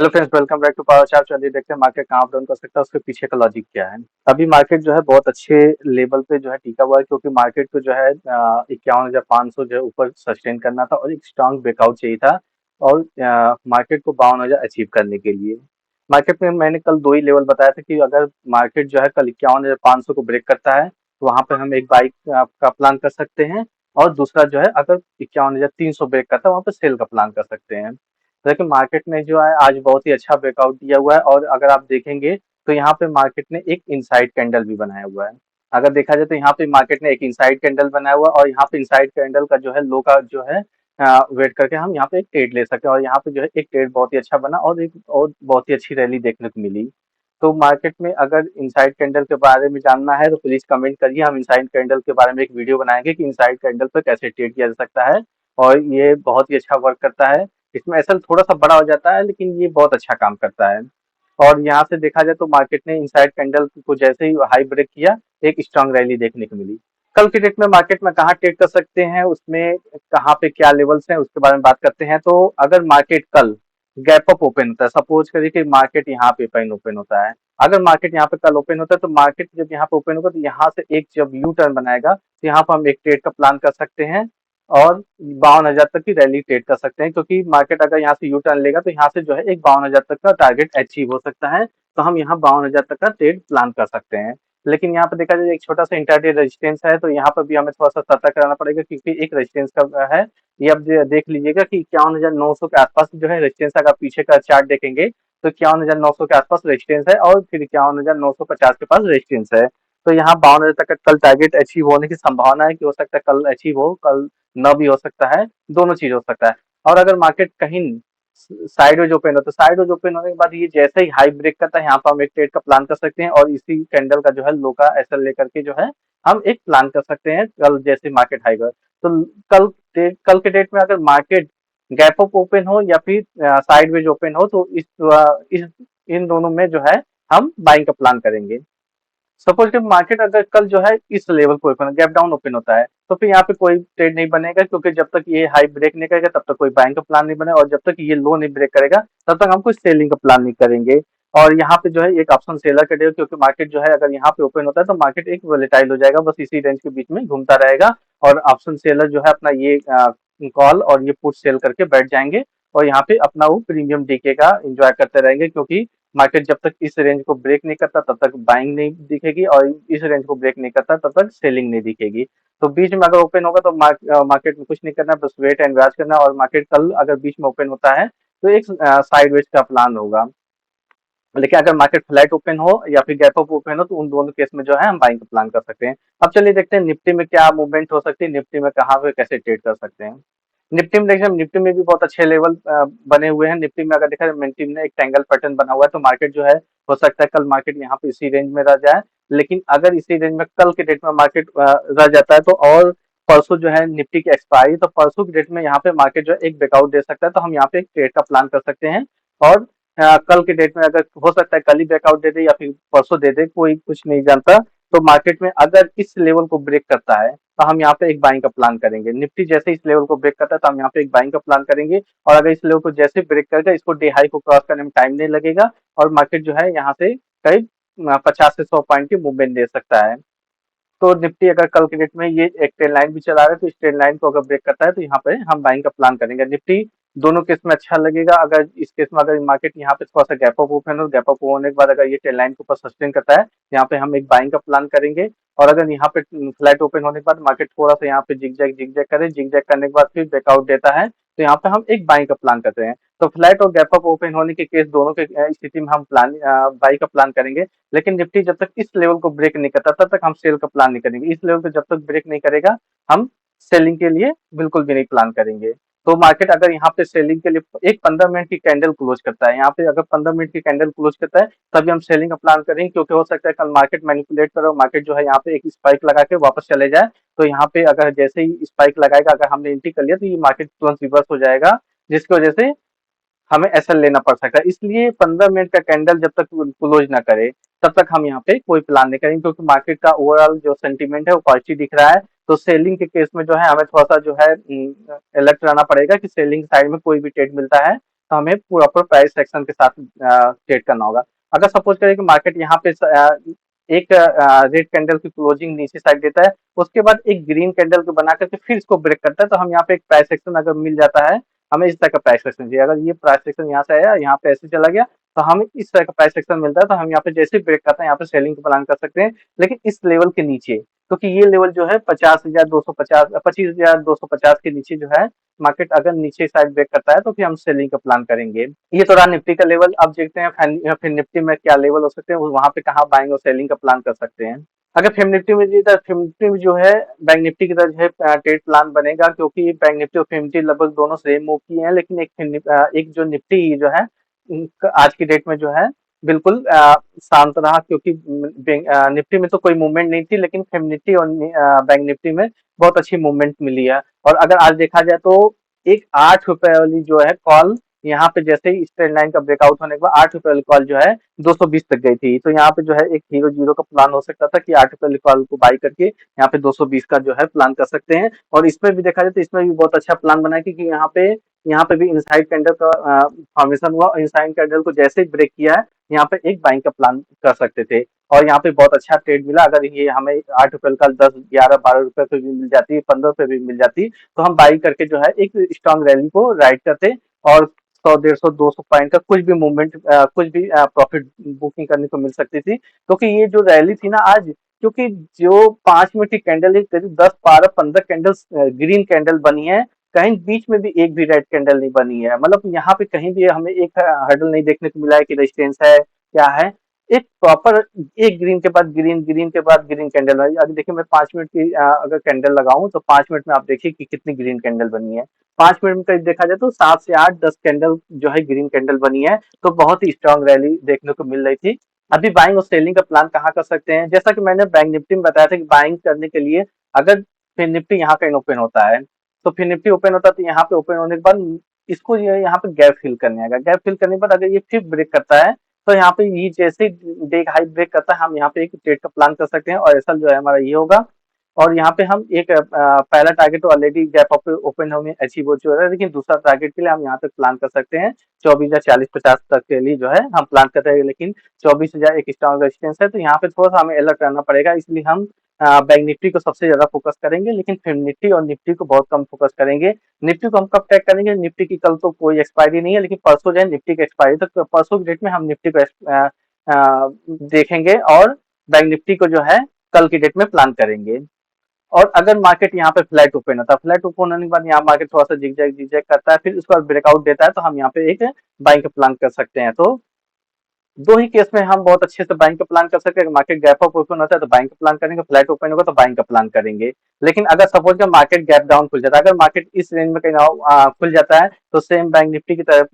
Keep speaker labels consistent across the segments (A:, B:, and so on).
A: Hello friends, welcome back to power chart. चलिए देखते हैं मार्केट कहाँ अप डाउन कर सकता है, उसके पीछे का लॉजिक क्या है। अभी मार्केट जो है बहुत अच्छे लेवल पे जो है टिका हुआ है, क्योंकि मार्केट को जो है 51,500 जो है ऊपर सस्टेन करना था और एक स्ट्रांग ब्रेकआउट चाहिए था। और मार्केट को 52,000 अचीव करने के लिए मार्केट में मैंने कल दो ही लेवल बताया था कि अगर मार्केट जो है कल 51,500 को ब्रेक करता है तो वहां पर हम एक बाई का प्लान कर सकते हैं। और दूसरा जो है अगर 51,300 ब्रेक करता है वहां पर सेल का प्लान कर सकते हैं। देखिए मार्केट ने जो है आज बहुत ही अच्छा ब्रेकआउट दिया हुआ है, और अगर आप देखेंगे तो यहाँ पे मार्केट ने एक इनसाइड कैंडल भी बनाया हुआ है। अगर देखा जाए तो यहाँ पे मार्केट ने एक इनसाइड कैंडल बनाया हुआ है, और यहाँ पे इनसाइड कैंडल का जो है लो का जो है वेट करके हम यहाँ पे एक ट्रेड ले सकते हैं। और यहाँ पे जो है एक ट्रेड बहुत ही अच्छा बना और एक और बहुत ही अच्छी रैली देखने को मिली। तो मार्केट में अगर इनसाइड कैंडल के बारे में जानना है तो प्लीज कमेंट करिए, हम इनसाइड कैंडल के बारे में एक वीडियो बनाएंगे कि इनसाइड कैंडल पर कैसे ट्रेड किया जा सकता है। और ये बहुत ही अच्छा वर्क करता है। इसमें एसएल थोड़ा-सा बड़ा हो जाता है, लेकिन ये बहुत अच्छा काम करता है। और यहाँ से देखा जाए तो मार्केट ने इनसाइड कैंडल को जैसे ही हाई ब्रेक किया, एक स्ट्रांग रैली देखने को मिली। कल के डेट में मार्केट में कहाँ ट्रेड कर सकते हैं, उसमें कहाँ पे क्या लेवल्स हैं, उसके बारे में बात करते हैं। तो अगर मार्केट कल गैप अप ओपन होता है, सपोज करिए कि मार्केट यहाँ पे पहले ओपन होता है। अगर मार्केट यहाँ पे कल ओपन होता है तो मार्केट जब यहाँ पे ओपन होगा तो यहाँ से एक जब यू टर्न बनाएगा तो यहाँ पर हम एक ट्रेड का प्लान कर सकते हैं। और 52,000 तक की रैली ट्रेड कर सकते हैं, क्योंकि मार्केट अगर यहाँ से यू टर्न लेगा तो यहाँ से जो है एक 52,000 तक का टारगेट अचीव हो सकता है। तो हम यहाँ 52,000 तक का ट्रेड प्लान कर सकते हैं। लेकिन यहाँ पे देखा जाए एक छोटा सा इंटरडे रेजिस्टेंस है, तो यहाँ पर भी हमें थोड़ा सा सतर्क रहना पड़ेगा, क्योंकि एक रेजिस्टेंस का है। ये अब देख लीजिएगा कि 51,900 के आसपास जो है रेजिस्टेंस, अगर पीछे का चार्ट देखेंगे तो 51,900 के आसपास रेजिस्टेंस है और फिर 51,950 के पास रेजिस्टेंस है। तो यहाँ 52,000 तक का कल टारगेट अचीव होने की संभावना है कि हो सकता है कल अचीव हो, कल न भी हो सकता है, दोनों चीज हो सकता है। और अगर मार्केट कहीं साइडवेज ओपन हो तो साइडवेज ओपन होने के बाद ये जैसे ही हाई ब्रेक करता है, यहाँ पर हम एक ट्रेड का प्लान कर सकते हैं, और इसी कैंडल का जो है लो का एसएल लेकर के जो है हम एक प्लान कर सकते हैं कल जैसे मार्केट हाई कर। तो कल के डेट में अगर मार्केट गैप अप ओपन हो या फिर साइडवेज ओपन हो तो इस इन दोनों में जो है हम बाइंग का प्लान करेंगे। सपोज कि मार्केट अगर कल जो है इस लेवल को ओपन गैप डाउन ओपन होता है तो फिर यहाँ पे कोई ट्रेड नहीं बनेगा, क्योंकि जब तक ये हाई ब्रेक नहीं करेगा तब तक कोई बाइंग का प्लान नहीं बनेगा, और जब तक ये लो नहीं ब्रेक करेगा तब तक हम कोई सेलिंग का प्लान नहीं करेंगे। और यहाँ पे जो है एक ऑप्शन सेलर का डे, क्योंकि मार्केट जो है अगर यहाँ पे ओपन होता है तो मार्केट एक वोलेटाइल हो जाएगा, बस इसी रेंज के बीच में घूमता रहेगा। और ऑप्शन सेलर जो है अपना ये कॉल और ये पुट सेल करके बैठ जाएंगे, और यहाँ पे अपना वो प्रीमियम डीके का एंजॉय करते रहेंगे, क्योंकि मार्केट जब तक इस रेंज को ब्रेक नहीं करता तब तक बाइंग नहीं दिखेगी, और इस रेंज को ब्रेक नहीं करता तब तक सेलिंग नहीं दिखेगी। तो बीच में अगर ओपन होगा तो मार्केट में कुछ नहीं करना, बस वेट एंड वॉच करना। और मार्केट कल अगर बीच में ओपन होता है तो एक साइडवेज का प्लान होगा। लेकिन अगर मार्केट फ्लैट ओपन हो या फिर गैप अप ओपन हो तो उन दोनों केस में जो है हम बाइंग का प्लान कर सकते हैं। अब चलिए देखते हैं निफ्टी में क्या मूवमेंट हो सकती है, निफ्टी में कहाँ पे कैसे ट्रेड कर सकते हैं। निफ्टी में देखिए, निफ्टी में भी बहुत अच्छे लेवल बने हुए हैं। निफ्टी में अगर देखा जाए निफ्टी में एक ट्रायंगल पैटर्न बना हुआ है, तो मार्केट जो है हो सकता है कल मार्केट यहाँ पे इसी रेंज में रह जाए। लेकिन अगर इसी रेंज में कल के डेट में मार्केट रह जाता है तो, और परसों जो है निफ्टी की एक्सपायरी, तो परसों की डेट में यहाँ पे मार्केट जो है एक ब्रेकआउट दे सकता है, तो हम यहाँ पे एक ट्रेड का प्लान कर सकते हैं। और कल के डेट में अगर हो सकता है कल ही ब्रेकआउट दे दे या फिर परसों दे दे, कोई कुछ नहीं जानता। तो मार्केट में अगर इस लेवल को ब्रेक करता है तो हम यहाँ पे एक बाइंग का प्लान करेंगे। निफ्टी जैसे इस लेवल को ब्रेक करता है तो हम यहाँ पे एक बाइंग का प्लान करेंगे। और अगर इस लेवल को जैसे ब्रेक करेगा, इसको डे हाई को क्रॉस करने में टाइम नहीं लगेगा, और मार्केट जो है यहाँ से करीब 50 से 100 पॉइंट की मूवमेंट दे सकता है। तो निफ्टी अगर कल के डेट में ये एक ट्रेंड लाइन भी चला रहा है तो इस ट्रेंड लाइन को अगर ब्रेक करता है तो यहाँ पे हम बाइंग का प्लान करेंगे। निफ्टी दोनों केस में अच्छा लगेगा। अगर इस केस में अगर मार्केट यहाँ पे थोड़ा सा गैप अप ओपन हो, गैप अप होने के बाद अगर ये ट्रेंड लाइन के ऊपर सस्टेन करता है, यहाँ पे हम एक बाइंग का प्लान करेंगे। और अगर यहाँ पे फ्लैट ओपन होने के बाद मार्केट थोड़ा सा यहाँ पे जिग जैग करे, जिग जैग करने के बाद फिर ब्रेकआउट देता है, तो यहाँ पे हम एक बाइंग का प्लान करते हैं। तो फ्लैट और गैप अप ओपन होने के केस दोनों के स्थिति में हम प्लान बाई का प्लान करेंगे। लेकिन निफ्टी जब तक इस लेवल को ब्रेक नहीं करता तब तक हम सेल का प्लान नहीं करेंगे। इस लेवल को जब तक ब्रेक नहीं करेगा हम सेलिंग के लिए बिल्कुल भी नहीं प्लान करेंगे। तो मार्केट अगर यहाँ पे सेलिंग के लिए एक 15 मिनट की कैंडल क्लोज करता है, यहाँ पे अगर 15 मिनट की कैंडल क्लोज करता है तभी हम सेलिंग का प्लान करेंगे, क्योंकि हो सकता है कल मार्केट मैनिपुलेट करे और मार्केट जो है यहाँ पे एक स्पाइक लगा के वापस चले जाए। तो यहाँ पे अगर जैसे ही स्पाइक लगाएगा, अगर हमने एंट्री कर लिया तो ये मार्केट तुरंत रिवर्स हो जाएगा, जिसकी वजह से हमें एसएल लेना पड़ सकता है। इसलिए 15 मिनट का कैंडल जब तक क्लोज ना करे तब तक हम यहाँ पे कोई प्लान नहीं करेंगे, क्योंकि मार्केट का ओवरऑल जो सेंटीमेंट है वो पॉजिटिव दिख रहा है। तो सेलिंग के केस में जो है हमें थोड़ा सा जो है अलर्ट रहना पड़ेगा कि सेलिंग साइड में कोई भी ट्रेड मिलता है तो हमें प्रॉपर प्राइस एक्शन के साथ ट्रेड करना होगा। अगर सपोज करें कि मार्केट यहाँ पे एक रेड कैंडल की क्लोजिंग नीचे साइड देता है, उसके बाद एक ग्रीन कैंडल को बना करके फिर इसको ब्रेक करता है, तो हम यहाँ पे एक प्राइस एक्शन अगर मिल जाता है, हमें इस तरह का प्राइस एक्शन चाहिए। अगर ये प्राइस एक्शन यहाँ से आया, यहाँ पे ऐसे चला गया, तो हमें इस तरह का प्राइस एक्शन मिलता है, तो हम यहाँ पे जैसे ब्रेक करते हैं, यहाँ पे सेलिंग को प्लान कर सकते हैं, लेकिन इस लेवल के नीचे, क्योंकि ये लेवल जो है 50,250 25,250 के नीचे जो है मार्केट अगर नीचे साइड ब्रेक करता है, तो फिर हम सेलिंग का प्लान करेंगे। ये तो रहा निफ्टी का लेवल। अब देखते हैं फिर निफ्टी में क्या लेवल हो सकते हैं, वहां पे कहाँ बाइंग और सेलिंग का प्लान कर सकते हैं। अगर फिर निफ्टी में जी, तो फिर निफ्टी में जो है बैंक निफ्टी की तरह जो है ट्रेड प्लान बनेगा, क्योंकि बैंक निफ्टी और फिर निफ्टी लगभग दोनों सेम मूव किए हैं, लेकिन एक जो निफ्टी जो है आज की डेट में जो है बिल्कुल शांत रहा, क्योंकि निफ्टी में तो कोई मूवमेंट नहीं थी, लेकिन फिर निफ्टी और बैंक निफ्टी में बहुत अच्छी मूवमेंट मिली है। और अगर आज देखा जाए तो एक 8 रुपए वाली जो है कॉल, यहाँ पे जैसे ही इस ट्रेंड लाइन का ब्रेकआउट होने के बाद 8 रुपए वाली कॉल जो है 220 तक गई थी, तो यहाँ पे जो है एक 0-0 का प्लान हो सकता था कि 8 रुपए वाली कॉल को बाई करके यहाँ पे 220 का जो है प्लान कर सकते हैं। और इसमें भी देखा जाए तो इसमें भी बहुत अच्छा प्लान बना है, क्योंकि यहाँ पे भी इनसाइड कैंडल का फॉर्मेशन हुआ, और इनसाइड कैंडल को जैसे ही ब्रेक किया है, यहाँ पे एक बाइंग का प्लान कर सकते थे, और यहाँ पे बहुत अच्छा ट्रेड मिला। अगर ये हमें 8 रुपए का 10, 11, 12 रुपए पे भी मिल जाती, 15 रुपए भी मिल जाती, तो हम बाई करके जो है एक स्ट्रॉन्ग रैली को राइड करते, और 100, 150, 200 पॉइंट का कुछ भी मूवमेंट, कुछ भी प्रॉफिट बुकिंग करने को मिल सकती थी, क्योंकि ये जो रैली थी ना आज, क्योंकि जो 5 मिनट की कैंडल है, करीब 10, 12, 15 कैंडल्स ग्रीन कैंडल बनी है, कहीं बीच में भी एक भी रेड कैंडल नहीं बनी है। मतलब यहाँ पे कहीं भी हमें एक हर्डल नहीं देखने को मिला है कि रेजिस्टेंस है, क्या है। एक प्रॉपर एक ग्रीन के बाद ग्रीन, ग्रीन के बाद ग्रीन कैंडल है। अभी देखिए मैं 5 मिनट की अगर कैंडल लगाऊं, तो 5 मिनट में आप देखिए कि कितनी ग्रीन कैंडल बनी है। 5 मिनट में करीब देखा जाए तो 7 से 8, 10 कैंडल जो है ग्रीन कैंडल बनी है, तो बहुत ही स्ट्रांग रैली देखने को मिल रही थी। अभी बाइंग और सेलिंग का प्लान कहाँ कर सकते हैं, जैसा कि मैंने बैंक निफ्टी में बताया था कि बाइंग करने के लिए अगर फिर निफ्टी यहाँ कहीं ओपन होता है, तो फिर निफ्टी ओपन होता है, तो यहाँ पे ओपन होने के बाद इसको ये यहाँ पे गैप फिल करने आएगा। गैप फिल करने के बाद अगर ये फिर ब्रेक करता है, तो यहाँ पे ये जैसे डे हाई ब्रेक करता है, हम यहाँ पे एक ट्रेड का प्लान कर सकते हैं, और ऐसा जो है हमारा ये होगा। और यहाँ पे हम एक पहला टारगेट तो ऑलरेडी गैप अप ओपन होने अचीव हो चुका है, लेकिन दूसरा टारगेट के लिए हम यहाँ पे प्लान कर सकते हैं 24,040-50 तक के लिए जो है हम प्लान कर रहे हैं, लेकिन 24,000 एक स्ट्रॉन्ग रेजिस्टेंस है, तो यहाँ पे थोड़ा सा हमें अलर्ट रहना पड़ेगा, इसलिए हम बैंक निफ्टी को सबसे ज्यादा फोकस करेंगे, लेकिन फिर निफ्टी और निफ्टी को बहुत कम फोकस करेंगे। निफ्टी को हम कब ट्रैक करेंगे, निफ्टी की कल तो कोई एक्सपायरी नहीं है, लेकिन परसों जो है निफ्टी की एक्सपायरी, तो परसों की डेट में हम निफ्टी को देखेंगे, और बैंक निफ्टी को जो है कल की डेट में प्लान करेंगे। और अगर मार्केट यहाँ पे फ्लैट ओपन होता है, फ्लैट ओपन होने के बाद यहाँ मार्केट थोड़ा सा जिगजैग करता है, फिर उसके बाद ब्रेकआउट देता है, तो हम यहाँ पे एक बाइंग का प्लान कर सकते हैं। तो दो ही केस में हम बहुत अच्छे से बाइंग का प्लान कर सकते हैं। मार्केट गैप अप ओपन होता है तो बाइंग का प्लान करेंगे, फ्लैट ओपन होगा तो बाइंग का प्लान करेंगे। लेकिन अगर सपोज का मार्केट गैप डाउन खुल जाता है, अगर मार्केट इस रेंज में कहीं खुल जाता है, तो सेम बैंक निफ्टी की तरफ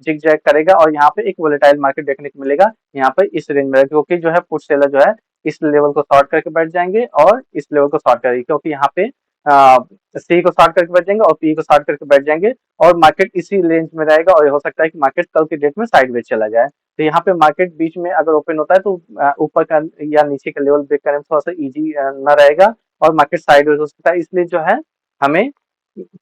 A: जिग करेगा, और यहाँ पे एक वोलेटाइल मार्केट देखने को मिलेगा यहाँ पे इस रेंज में, क्योंकि जो है पुट सेलर जो है इस लेवल को शॉर्ट करके बैठ जाएंगे, और इस लेवल को शॉर्ट करेंगे, क्योंकि यहाँ पे सी को शॉर्ट करके बैठ जाएंगे और पी को शॉर्ट करके बैठ जाएंगे, और मार्केट इसी रेंज में रहेगा, और हो सकता है कि मार्केट कल की डेट में साइडवेज चला जाए। तो यहाँ पे मार्केट बीच में अगर ओपन होता है, तो ऊपर का या नीचे का लेवल ब्रेक करने में थोड़ा सा इजी ना रहेगा, और मार्केट साइडवेज हो सकता है। इसलिए जो है हमें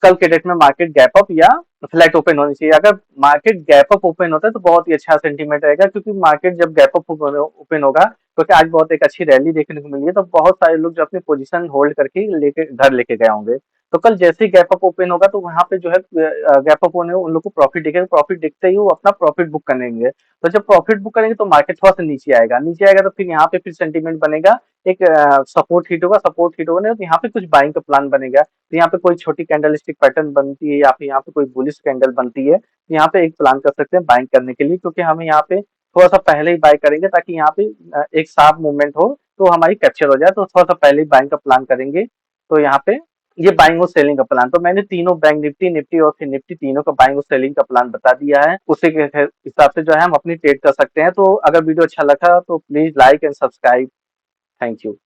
A: कल के डेट में मार्केट गैप अप या फ्लैट ओपन होनी चाहिए। अगर मार्केट गैप अप ओपन होता है तो बहुत ही अच्छा सेंटीमेंट रहेगा, क्योंकि मार्केट जब गैप अप ओपन होगा, क्योंकि आज बहुत एक अच्छी रैली देखने को मिली है, तो बहुत सारे लोग जो अपनी पोजीशन होल्ड करके लेके घर लेके गए होंगे, तो कल जैसे ही गैप अप ओपन होगा, तो वहां पे जो है गैप अप होने उन लोग को प्रॉफिट दिखेगा, प्रॉफिट दिखते ही वो अपना प्रॉफिट बुक करेंगे। तो जब प्रॉफिट बुक करेंगे तो मार्केट थोड़ा सा नीचे आएगा, नीचे आएगा तो फिर यहाँ पे फिर सेंटीमेंट बनेगा, एक सपोर्ट हिट होगा, सपोर्ट हिट होने तो यहाँ पे कुछ बाइंग का प्लान बनेगा, तो यहाँ पे कोई छोटी कैंडलस्टिक पैटर्न बनती है, या फिर यहाँ पे कोई बुलिश कैंडल बनती है, तो यहाँ पे एक प्लान कर सकते हैं बाइंग करने के लिए, क्योंकि हमें यहाँ पे थोड़ा सा पहले ही बाय करेंगे, ताकि यहाँ पे एक शार्प मूवमेंट हो तो हमारी कैप्चर हो जाए, तो थोड़ा सा पहले ही बाइंग का प्लान करेंगे। तो यहाँ पे ये बाइंग और सेलिंग का प्लान, तो मैंने तीनों बैंक निफ्टी, निफ्टी और फिर निफ्टी तीनों का बाइंग और सेलिंग का प्लान बता दिया है, उसी के हिसाब से जो है हम अपनी ट्रेड कर सकते हैं। तो अगर वीडियो अच्छा लगा तो please like and subscribe. Thank you.